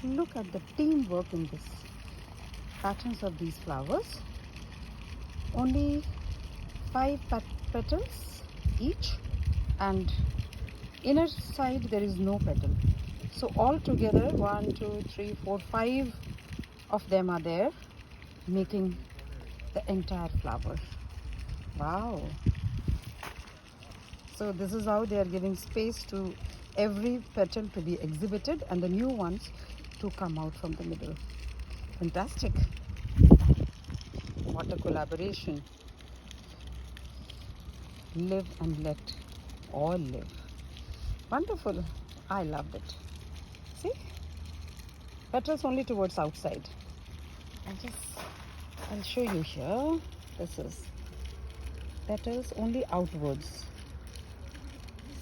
Look at the teamwork in this patterns of these flowers. Only 5 petals each, and inner side there is no petal. So all together 1, 2, 3, 4, 5 of them are there, making the entire flower. Wow. So this is how they are giving space to every petal to be exhibited and the new ones to come out from the middle. Fantastic. What a collaboration. Live and let all live. Wonderful. I loved it. See? Petals only towards outside. I'll show you here. This is petals only outwards,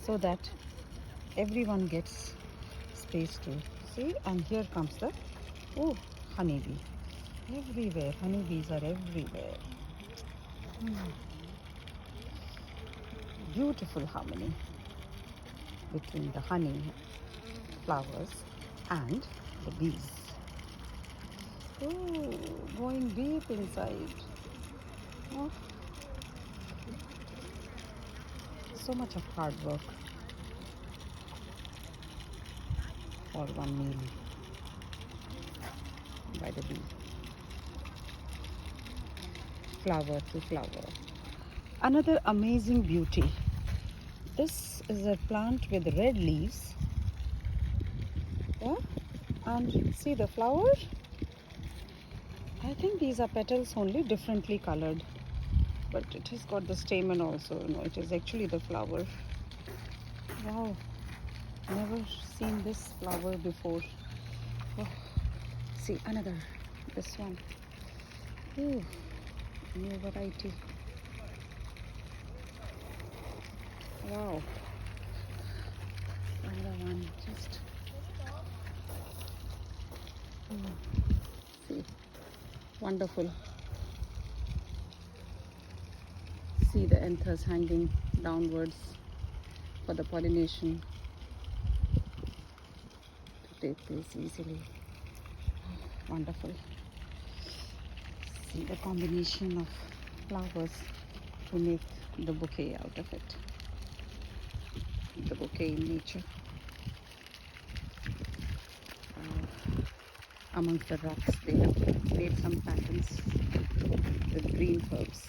so that everyone gets space to see. And here comes the honeybee. Everywhere, honeybees are everywhere. Beautiful harmony between the honey flowers and the bees. Going deep inside. Oh, so much of hard work for one meal by the bee. Flower to flower. Another amazing beauty. This is a plant with red leaves. Yeah? And see the flower? I think these are petals only, differently colored. But it has got the stamen also. No, it is actually the flower. Wow. Never seen this flower before. Oh. See another. This one. Ooh. New variety. Wow. Another one. Just. See. Wonderful. See the anthers hanging downwards for the pollination to take place easily. Wonderful. See the combination of flowers to make the bouquet out of it. The bouquet in nature. Amongst the rocks they have made some patterns with green herbs.